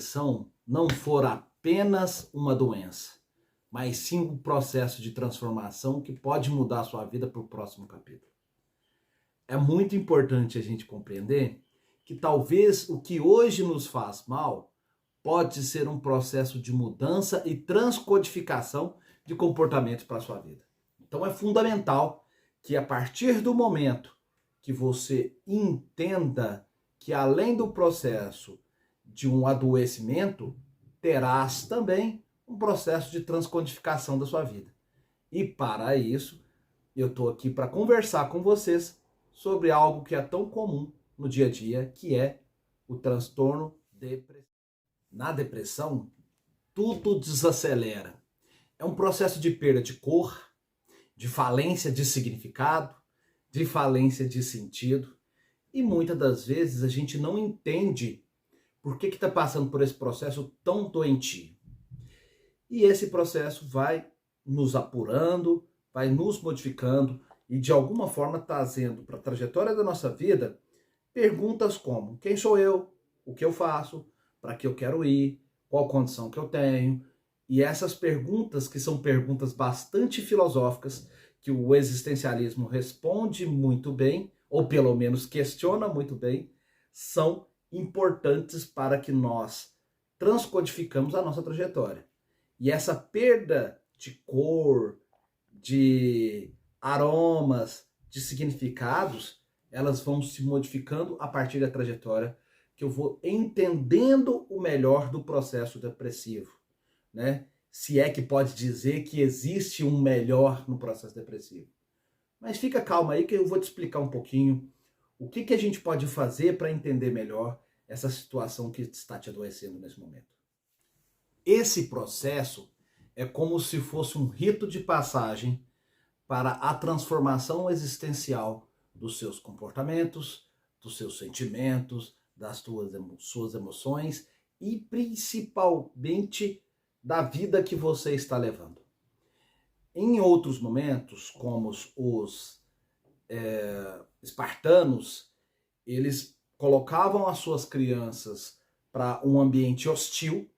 depressão não for apenas uma doença, mas sim um processo de transformação que pode mudar a sua vida para o próximo capítulo. É muito importante a gente compreender que talvez o que hoje nos faz mal pode ser um processo de mudança e transcodificação de comportamentos para a sua vida. Então é fundamental que a partir do momento que você entenda que além do processo de um adoecimento, terás também um processo de transcodificação da sua vida. E para isso, eu estou aqui para conversar com vocês sobre algo que é tão comum no dia a dia, que é o transtorno depressivo. Na depressão, tudo desacelera. É um processo de perda de cor, de falência de significado, de falência de sentido. E muitas das vezes a gente não entende por que está passando por esse processo tão doentio. E esse processo vai nos apurando, vai nos modificando e de alguma forma trazendo para a trajetória da nossa vida perguntas como: quem sou eu? O que eu faço? Para que eu quero ir? Qual condição que eu tenho? E essas perguntas, que são perguntas bastante filosóficas, que o existencialismo responde muito bem, ou pelo menos questiona muito bem, são importantes para que nós transcodificamos a nossa trajetória. E essa perda de cor, de aromas, de significados, elas vão se modificando a partir da trajetória que eu vou entendendo o melhor do processo depressivo, né? Se é que pode dizer que existe um melhor no processo depressivo. Mas fica calma aí que eu vou te explicar um pouquinho o que a gente pode fazer para entender melhor essa situação que está te adoecendo nesse momento. Esse processo é como se fosse um rito de passagem para a transformação existencial dos seus comportamentos, dos seus sentimentos, das suas emoções e principalmente da vida que você está levando. Em outros momentos, como os espartanos, eles colocavam as suas crianças para um ambiente hostil,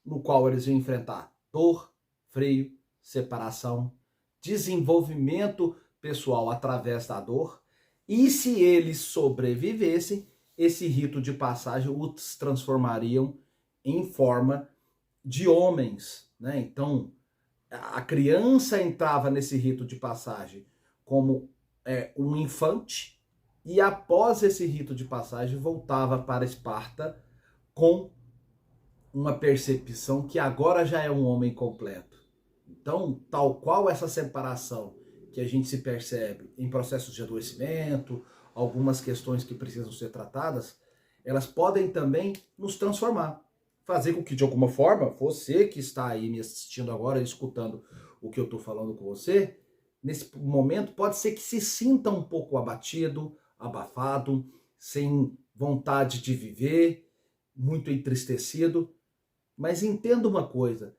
no qual eles iam enfrentar dor, frio, separação, desenvolvimento pessoal através da dor, e se eles sobrevivessem, esse rito de passagem os transformariam em forma de homens, né? Então, a criança entrava nesse rito de passagem como um infante, e após esse rito de passagem voltava para Esparta com uma percepção que agora já é um homem completo. Então, tal qual essa separação que a gente se percebe em processos de adoecimento, algumas questões que precisam ser tratadas, elas podem também nos transformar. Fazer com que, de alguma forma, você que está aí me assistindo agora, escutando o que eu estou falando com você, nesse momento pode ser que se sinta um pouco abatido, abafado, sem vontade de viver, muito entristecido. Mas entenda uma coisa,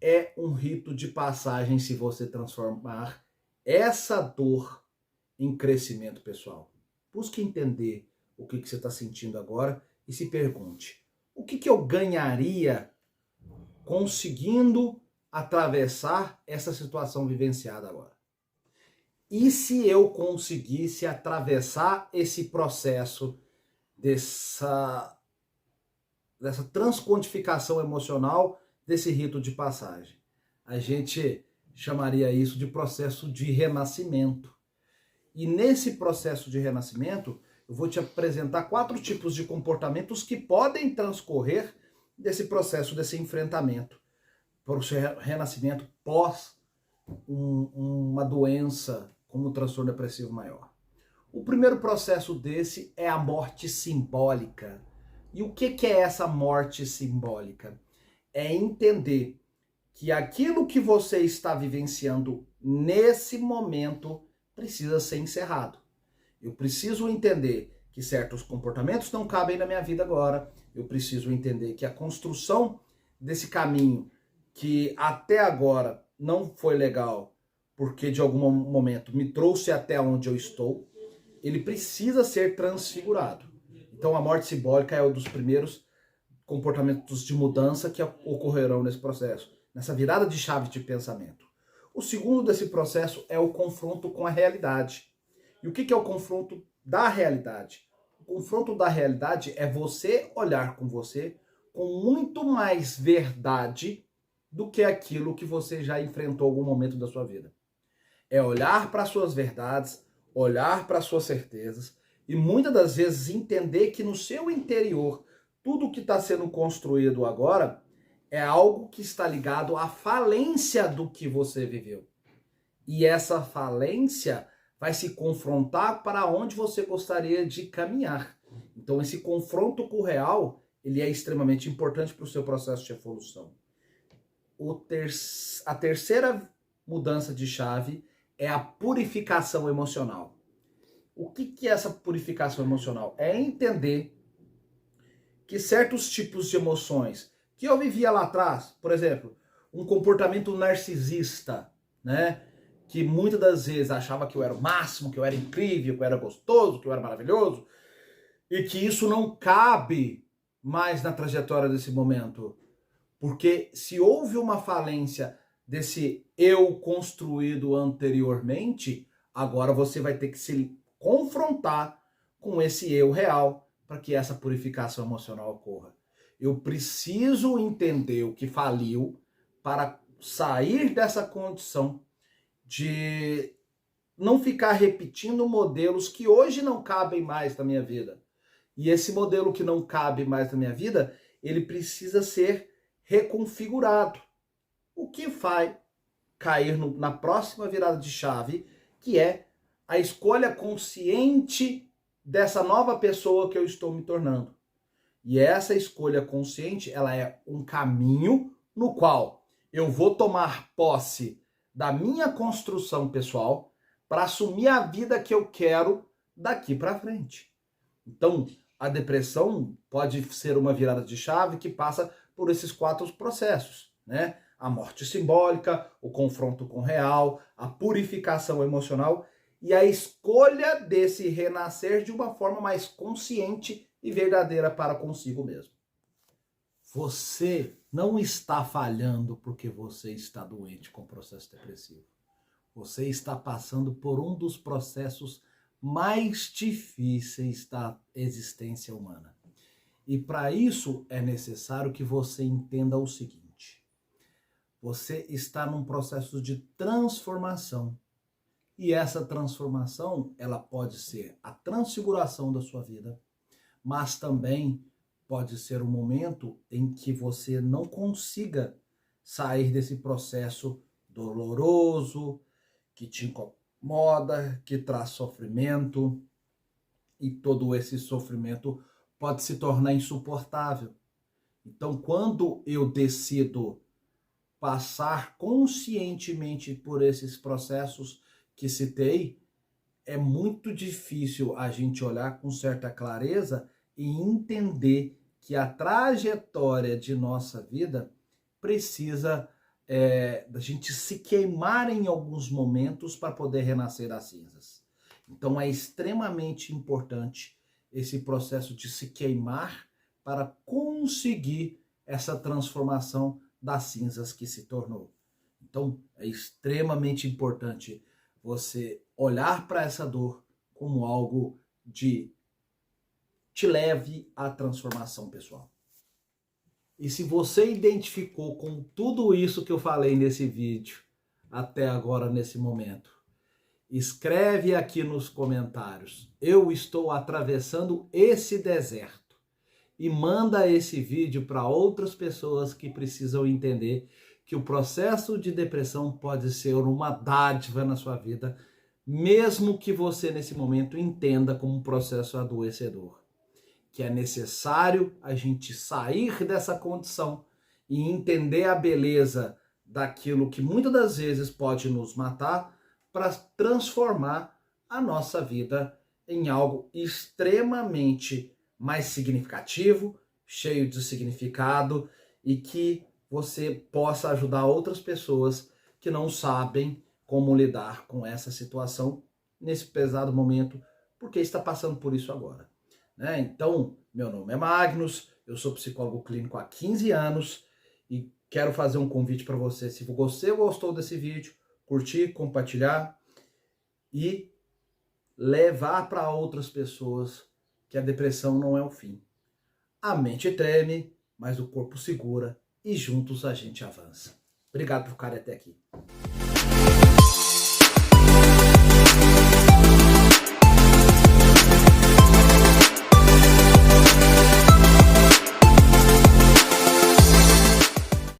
é um rito de passagem se você transformar essa dor em crescimento pessoal. Busque entender o que você está sentindo agora e se pergunte: o que eu ganharia conseguindo atravessar essa situação vivenciada agora? E se eu conseguisse atravessar esse processo dessa transcodificação emocional, desse rito de passagem? A gente chamaria isso de processo de renascimento. E nesse processo de renascimento, eu vou te apresentar 4 tipos de comportamentos que podem transcorrer desse processo, desse enfrentamento, para o renascimento pós uma doença como o transtorno depressivo maior. O primeiro processo desse é a morte simbólica. E o que é essa morte simbólica? É entender que aquilo que você está vivenciando nesse momento precisa ser encerrado. Eu preciso entender que certos comportamentos não cabem na minha vida agora. Eu preciso entender que a construção desse caminho, que até agora não foi legal, porque de algum momento me trouxe até onde eu estou, ele precisa ser transfigurado. Então a morte simbólica é um dos primeiros comportamentos de mudança que ocorrerão nesse processo, nessa virada de chave de pensamento. O segundo desse processo é o confronto com a realidade. E o que é o confronto da realidade? O confronto da realidade é você olhar com você com muito mais verdade do que aquilo que você já enfrentou em algum momento da sua vida. É olhar para as suas verdades, olhar para as suas certezas e muitas das vezes entender que no seu interior tudo que está sendo construído agora é algo que está ligado à falência do que você viveu. E essa falência vai se confrontar para onde você gostaria de caminhar. Então esse confronto com o real, ele é extremamente importante para o seu processo de evolução. A terceira mudança de chave é a purificação emocional. O que é essa purificação emocional? É entender que certos tipos de emoções que eu vivia lá atrás, por exemplo, um comportamento narcisista, né? Que muitas das vezes achava que eu era o máximo, que eu era incrível, que eu era gostoso, que eu era maravilhoso, e que isso não cabe mais na trajetória desse momento. Porque se houve uma falência desse eu construído anteriormente, agora você vai ter que se confrontar com esse eu real para que essa purificação emocional ocorra. Eu preciso entender o que faliu para sair dessa condição de não ficar repetindo modelos que hoje não cabem mais na minha vida. E esse modelo que não cabe mais na minha vida, ele precisa ser reconfigurado. O que vai cair na próxima virada de chave, que é a escolha consciente dessa nova pessoa que eu estou me tornando. E essa escolha consciente, ela é um caminho no qual eu vou tomar posse da minha construção pessoal para assumir a vida que eu quero daqui para frente. Então, a depressão pode ser uma virada de chave que passa por esses 4 processos, né? A morte simbólica, o confronto com o real, a purificação emocional e a escolha desse renascer de uma forma mais consciente e verdadeira para consigo mesmo. Você não está falhando porque você está doente com processo depressivo. Você está passando por um dos processos mais difíceis da existência humana. E para isso é necessário que você entenda o seguinte: você está num processo de transformação. E essa transformação, ela pode ser a transfiguração da sua vida, mas também pode ser um momento em que você não consiga sair desse processo doloroso, que te incomoda, que traz sofrimento, e todo esse sofrimento pode se tornar insuportável. Então, quando eu decido passar conscientemente por esses processos que citei, é muito difícil a gente olhar com certa clareza e entender que a trajetória de nossa vida precisa da gente se queimar em alguns momentos para poder renascer das cinzas. Então é extremamente importante esse processo de se queimar para conseguir essa transformação das cinzas que se tornou. Então é extremamente importante você olhar para essa dor como algo de te leve à transformação pessoal. E se você identificou com tudo isso que eu falei nesse vídeo, até agora nesse momento, escreve aqui nos comentários: eu estou atravessando esse deserto. E manda esse vídeo para outras pessoas que precisam entender que o processo de depressão pode ser uma dádiva na sua vida, mesmo que você nesse momento entenda como um processo adoecedor. Que é necessário a gente sair dessa condição e entender a beleza daquilo que muitas das vezes pode nos matar para transformar a nossa vida em algo extremamente mais significativo, cheio de significado e que você possa ajudar outras pessoas que não sabem como lidar com essa situação nesse pesado momento, porque está passando por isso agora. Então, meu nome é Magnus, Eu sou psicólogo clínico há 15 anos e quero fazer um convite para você. Se você gostou desse vídeo, curtir, compartilhar e levar para outras pessoas que a depressão não é o fim. A mente treme, mas o corpo segura e juntos a gente avança. Obrigado por ficarem até aqui.